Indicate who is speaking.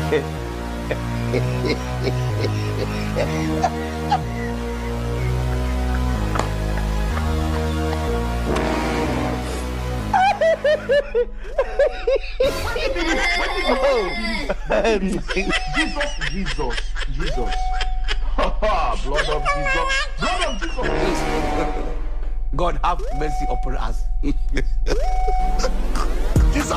Speaker 1: Jesus. Blood of Jesus.
Speaker 2: God have mercy upon us.
Speaker 1: Jesus.